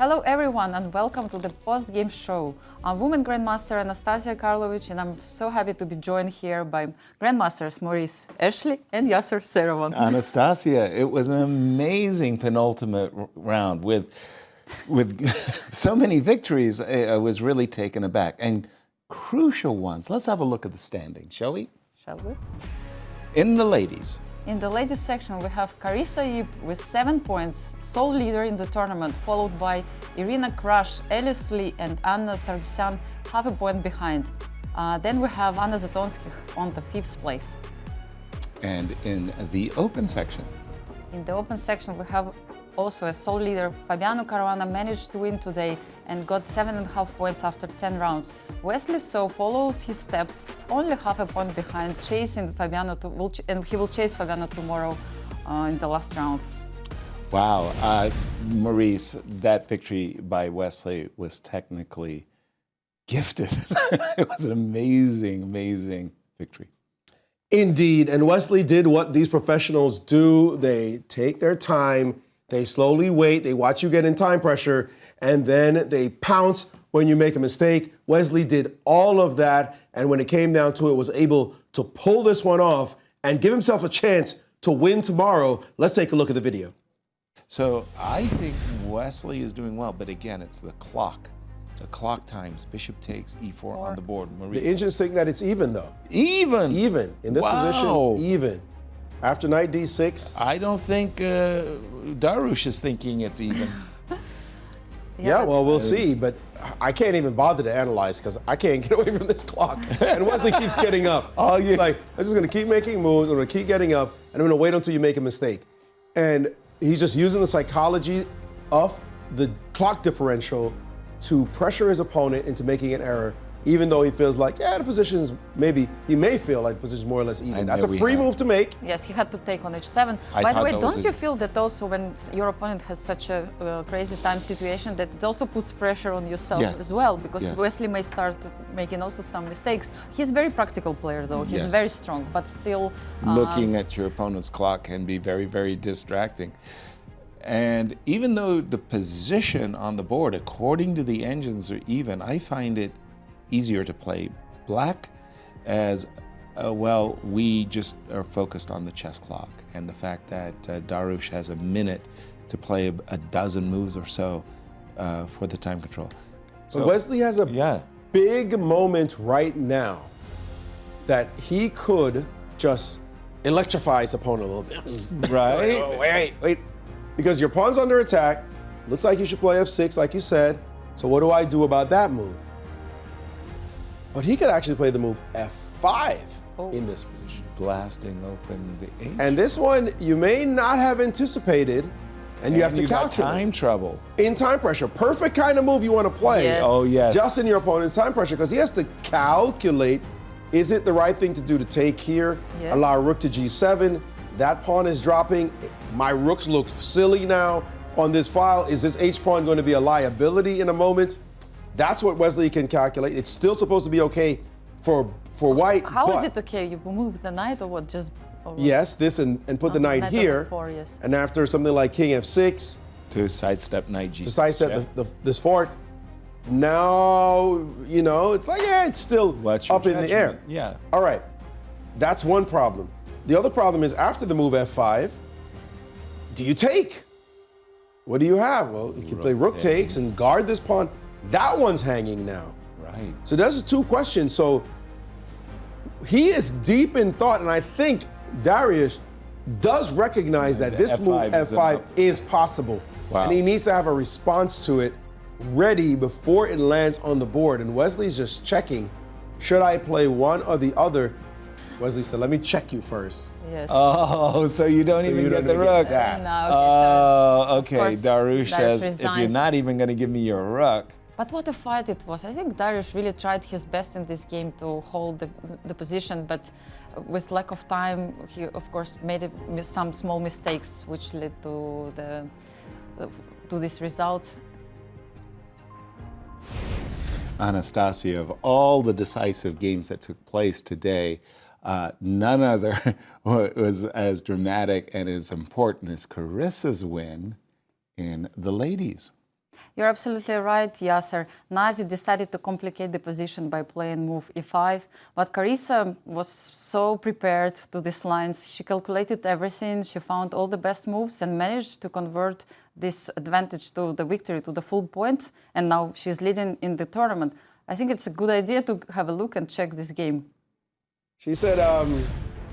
Hello everyone and welcome to the post-game show. I'm Women Grandmaster Anastasiya Karlovich and I'm so happy to be joined here by Grandmasters Maurice, Ashley and Yasser Seirawan. Anastasiya, it was an amazing penultimate round with so many victories. I was really taken aback and crucial ones. Let's have a look at the standings, shall we? Shall we? In the ladies. In the ladies section, we have Carissa Yip with 7 points, sole leader in the tournament, followed by Irina Krush, Wesley and Anna Sargsyan, half a point behind. Then we have Anna Zatonskih on the 5th place. And in the open section? In the open section, we have also a sole leader. Fabiano Caruana managed to win today and got 7.5 points after 10 rounds. Wesley so follows his steps, only half a point behind, chasing Fabiano, and he will chase Fabiano tomorrow in the last round. Wow. Maurice, that victory by Wesley was technically gifted. It was an amazing, amazing victory. Indeed, and Wesley did what these professionals do. They take their time, they slowly wait, they watch you get in time pressure, and then they pounce when you make a mistake. Wesley did all of that, and when it came down to it, was able to pull this one off and give himself a chance to win tomorrow. Let's take a look at the video. So I think Wesley is doing well, but again, it's the clock. The clock times. Bishop takes e4 on the board. Maurice. The Indians think that it's even, though. Even? Even. In this position, even. After knight d6. I don't think Darush is thinking it's even. Yeah, well, we'll see, but I can't even bother to analyze because I can't get away from this clock. And Wesley keeps getting up. Oh, yeah. Like, I'm just going to keep making moves, I'm going to keep getting up, and I'm going to wait until you make a mistake. And he's just using the psychology of the clock differential to pressure his opponent into making an error, even though he feels like, yeah, the position's he may feel like the position's more or less even. That's a free move to make. Yes, he had to take on h7. By the way, don't you feel that also when your opponent has such a crazy time situation that it also puts pressure on yourself as well? Because Wesley may start making also some mistakes. He's a very practical player though. He's very strong, but still... Looking at your opponent's clock can be very, very distracting. And even though the position on the board, according to the engines, are even, I find it easier to play black as, well, we just are focused on the chess clock and the fact that Darush has a minute to play a dozen moves or so for the time control. So Wesley has a big moment right now that he could just electrify his opponent a little bit. Right? Oh, wait. Because your pawn's under attack. Looks like you should play f6 like you said. So what do I do about that move? But he could actually play the move f5 in this position. Blasting open the h. And this one you may not have anticipated, and you have to calculate. Time trouble. In time pressure. Perfect kind of move you want to play. Yes. Oh, yes. Just in your opponent's time pressure, because he has to calculate, is it the right thing to do to take here? Yes. Allow rook to g7. That pawn is dropping. My rooks look silly now on this file. Is this h-pawn going to be a liability in a moment? That's what Wesley can calculate. It's still supposed to be okay for white. How is it okay? You move the knight or what? Just yes, this and put the knight here. F4, yes. And after something like king f6 to sidestep knight g6. to sidestep this fork. Now, you know, it's like, it's still up in the air. Yeah. All right. That's one problem. The other problem is after the move f5, do you take? What do you have? Well, you can play rook takes and guard this pawn. That one's hanging now. Right. So those are two questions. So he is deep in thought, and I think Darius does recognize that this move f5 is possible. Wow. And he needs to have a response to it ready before it lands on the board. And Wesley's just checking, should I play one or the other? Wesley said, let me check you first. Yes. Oh, so you don't even get the rook. No, okay. Darush says, if you're not even going to give me your rook. But what a fight it was. I think Darius really tried his best in this game to hold the position, but with lack of time, he of course made some small mistakes, which led to this result. Anastasiya, of all the decisive games that took place today, none other was as dramatic and as important as Carissa's win in the ladies. You're absolutely right, Yasser. Nazi decided to complicate the position by playing move e5, but Carissa was so prepared to these lines. She calculated everything, she found all the best moves and managed to convert this advantage to the victory, to the full point, and now she's leading in the tournament. I think it's a good idea to have a look and check this game. She said,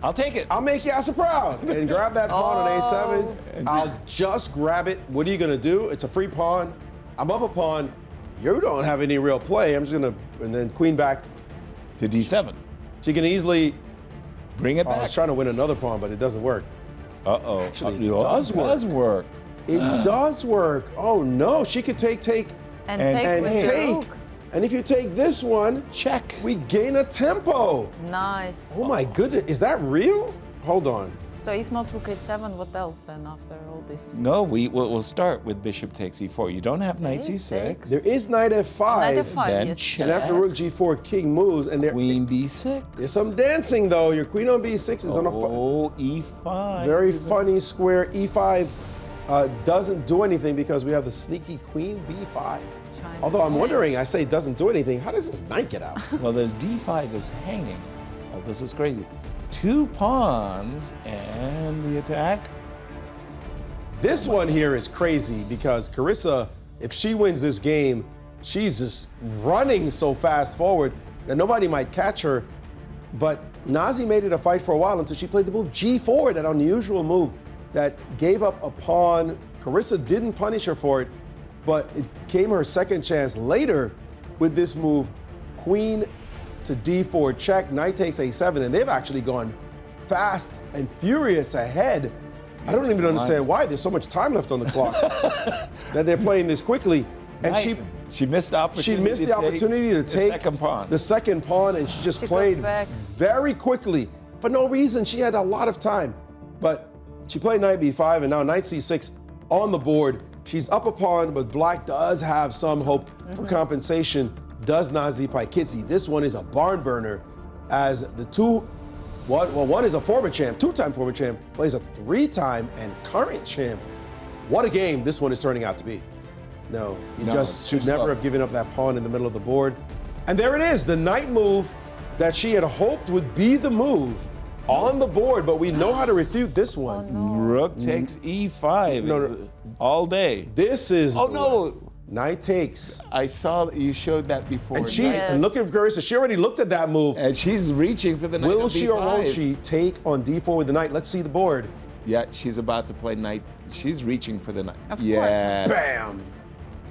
I'll take it. I'll make Yasser proud and grab that pawn on a7. I'll just grab it. What are you gonna do? It's a free pawn. I'm up a pawn. You don't have any real play. I'm just gonna, and then queen back To d7. She can easily Bring it I back. was trying to win another pawn, but it doesn't work. Uh-oh. Actually, it does work. It does work. It does work. Oh no, she could take, And And take with your take. rook. And if you take this one, Check. we gain a tempo. Nice. Oh my goodness, is that real? Hold on. So if not rook a7, what else then after all this? No, we'll start with bishop takes e4. You don't have knight Okay, c6. There is knight f5. Knight f5, then yes. check. And after rook g4, king moves, and Queen b6. there's some dancing though. Your queen on b6 is on a Oh, e5. very funny square. e5 doesn't do anything because we have the sneaky queen b5. Although I'm wondering, I say doesn't do anything. How does this knight get out? Well, there's d5 is hanging. Oh, this is crazy. 2 pawns and the attack. This one here is crazy because Carissa, if she wins this game, she's just running so fast forward that nobody might catch her. But Nazi made it a fight for a while until she played the move g4, that unusual move that gave up a pawn. Carissa didn't punish her for it, but it came her second chance later with this move, queen to d4 check, knight takes a7, and they've actually gone fast and furious ahead. I don't even understand why. There's so much time left on the clock that they're playing this quickly. And Right. She missed the opportunity. she missed the opportunity to take the second pawn, and she just She goes played back. very quickly for no reason. She had a lot of time, but she played knight b5, and now knight c6 on the board. She's up a pawn, but black does have some hope for compensation. Does Nazi Paikitsi. This one is a barn burner, as the one is a former champ, 2-time former champ, plays a 3-time and current champ. What a game this one is turning out to be. No, you just should never have given up that pawn in the middle of the board. And there it is, the knight move that she had hoped would be the move on the board, but we know how to refute this one. Rook takes e5. No. All day. This is Oh no! knight takes. I saw that you showed that before. And she's Yes. looking for Carissa. She already looked at that move. And she's reaching for the knight. Will on she or won't b5. she take on d4 with the knight? Let's see the board. Yeah, she's about to play knight. She's reaching for the knight. Of course. Yeah. Bam!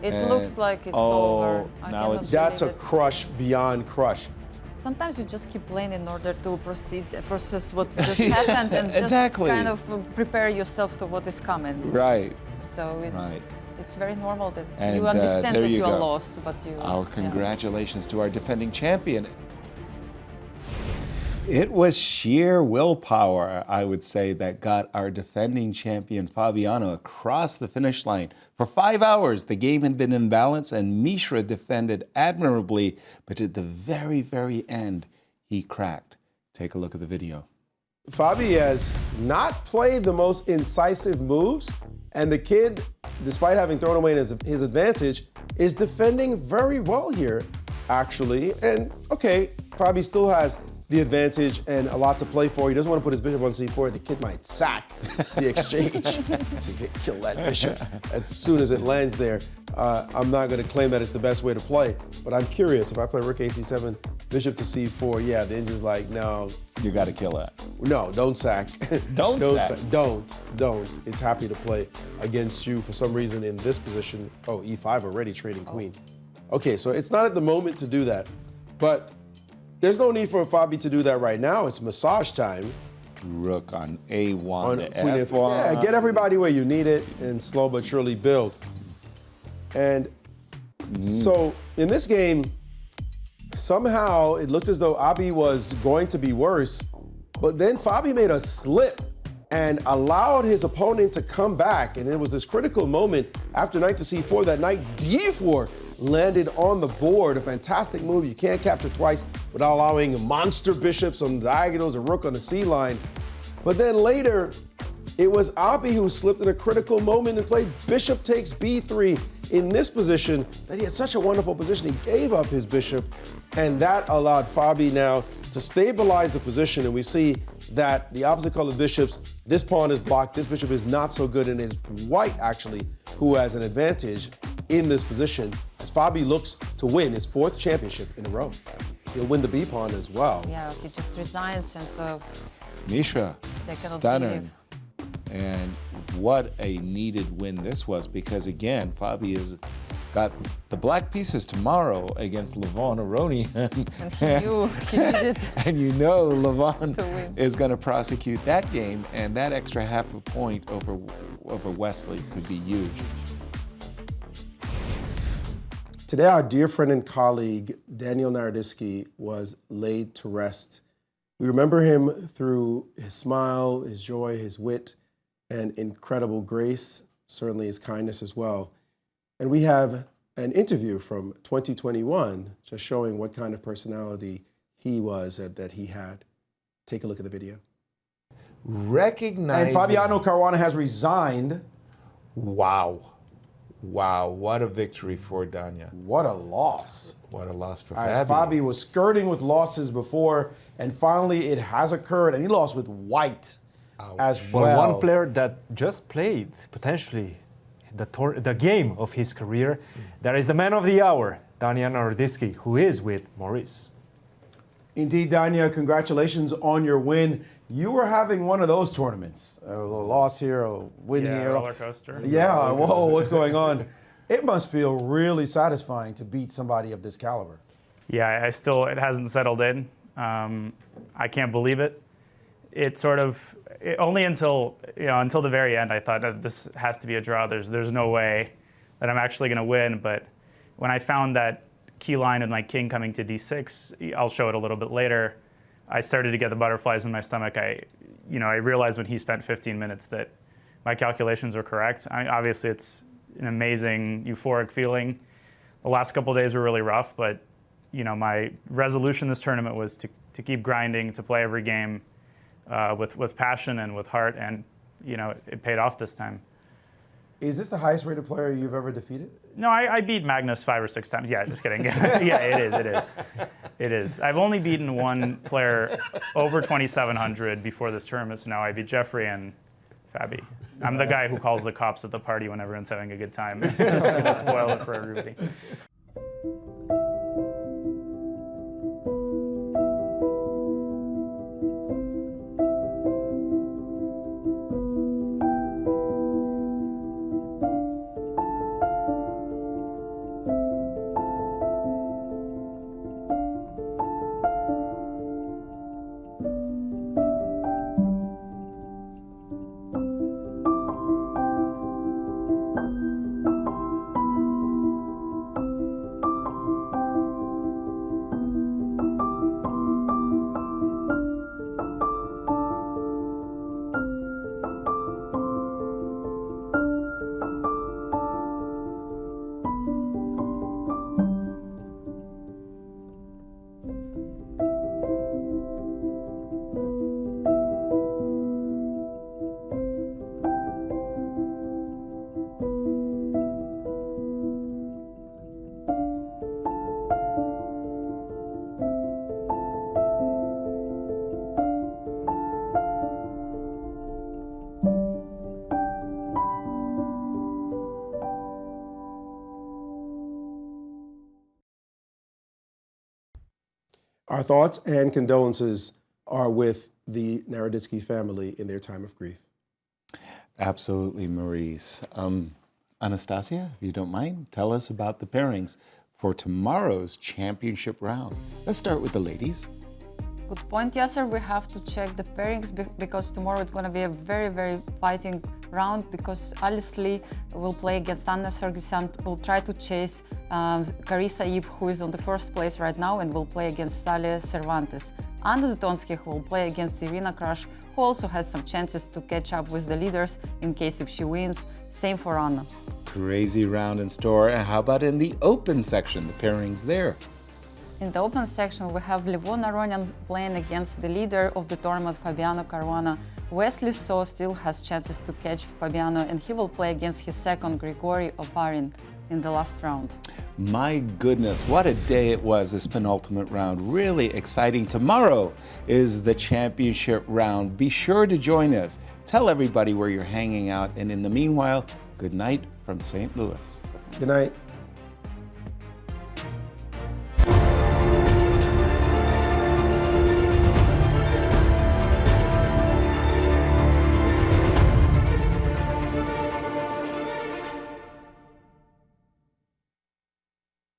It And- looks like it's oh, over. now I cannot it's- That's a believe it. crush beyond crush. Sometimes you just keep playing in order to process what just happened and just Exactly. kind of prepare yourself to what is coming. Right. So Right. it's very normal that And, you understand there that you you are go. lost, but you. Our yeah. congratulations to our defending champion. It was sheer willpower, I would say, that got our defending champion Fabiano across the finish line. For 5 hours, the game had been in balance, and Mishra defended admirably, but at the very, very end, he cracked. Take a look at the video. Fabi has not played the most incisive moves, and the kid, despite having thrown away his advantage, is defending very well here, actually. And okay, Fabi still has the advantage and a lot to play for. He doesn't want to put his bishop on c4. The kid might sack the exchange so he can kill that bishop as soon as it lands there. I'm not going to claim that it's the best way to play, but I'm curious. If I play rook ac7, bishop to c4, yeah, the engine's like, no, You got to kill that. no, don't sack. Don't sack. Don't. It's happy to play against you for some reason in this position. Oh, e5 already trading queens. Okay, so it's not at the moment to do that, but there's no need for Fabi to do that right now. It's massage time. Rook on a1 On to queen f1. f1. Yeah, get everybody where you need it and slow but surely build. And so in this game, somehow it looked as though Abi was going to be worse, but then Fabi made a slip and allowed his opponent to come back. And it was this critical moment after knight to c4 that knight d4 landed on the board. A fantastic move. You can't capture twice without allowing monster bishops on the diagonals, a rook on the c line. But then later, it was Abi who slipped in a critical moment and played bishop takes b3. in this position that he had such a wonderful position. He gave up his bishop, and that allowed Fabi now to stabilize the position. And we see that the opposite colored bishops, this pawn is blocked, this bishop is not so good, and it's white actually who has an advantage in this position as Fabi looks to win his 4th championship in a row. He'll win the B pawn as well. Yeah, he just resigns and Misha, they cannot stunning. believe. And what a needed win this was, because again, Fabi has got the black pieces tomorrow against Levon Aroni. And he knew he needed And you know to Levon win. is going to prosecute that game, and that extra half a point over Wesley could be huge. Today, our dear friend and colleague, Daniel Naroditsky, was laid to rest. We remember him through his smile, his joy, his wit, and incredible grace, certainly his kindness as well. And we have an interview from 2021 just showing what kind of personality he was that he had. Take a look at the video. Recognizing. And Fabiano Caruana has resigned. Wow. Wow, what a victory for Danya. What a loss. What a loss for As Fabi. Fabi was skirting with losses before, and finally it has occurred, and he lost with white as Well, well. one player that just played potentially the game of his career, that is the man of the hour, Danya Naroditsky, who is with Maurice. Indeed, Danya, congratulations on your win. You were having one of those tournaments, a little loss here, a win here. Roller coaster. Yeah, whoa, what's going on? It must feel really satisfying to beat somebody of this caliber. Yeah, it hasn't settled in. I can't believe it. Only until the very end, I thought that this has to be a draw. There's no way that I'm actually going to win. But when I found that key line with my king coming to d6, I'll show it a little bit later, I started to get the butterflies in my stomach. I realized when he spent 15 minutes that my calculations were correct. Obviously, it's an amazing, euphoric feeling. The last couple of days were really rough, but my resolution this tournament was to keep grinding, to play every game with passion and with heart, and it paid off this time. Is this the highest rated player you've ever defeated? No, I beat Magnus 5 or 6 times. Yeah, just kidding. Yeah, it is. I've only beaten one player over 2,700 before this tournament, so now I beat Jeffrey and Fabi. I'm the guy who calls the cops at the party when everyone's having a good time. To spoil it for everybody. Our thoughts and condolences are with the Naroditsky family in their time of grief. Absolutely, Maurice. Anastasia, if you don't mind, tell us about the pairings for tomorrow's championship round. Let's start with the ladies. Good point, Yasser. We have to check the pairings because tomorrow it's going to be a very, very fighting round because Alice Lee will play against Anna Sargsyan, will try to chase Carissa Ip, who is on the first place right now, and will play against Talia Cervantes. Anna Zatonsky, who will play against Irina Krush, who also has some chances to catch up with the leaders in case if she wins. Same for Anna. Crazy round in store. And how about in the open section, the pairings there? In the open section, we have Levon Aronian playing against the leader of the tournament, Fabiano Caruana. Wesley still has chances to catch Fabiano, and he will play against his second, Grigory Oparin. in the last round. My goodness, what a day it was, this penultimate round. Really exciting. Tomorrow is the championship round. Be sure to join us. Tell everybody where you're hanging out. And in the meanwhile, good night from St. Louis. Good night.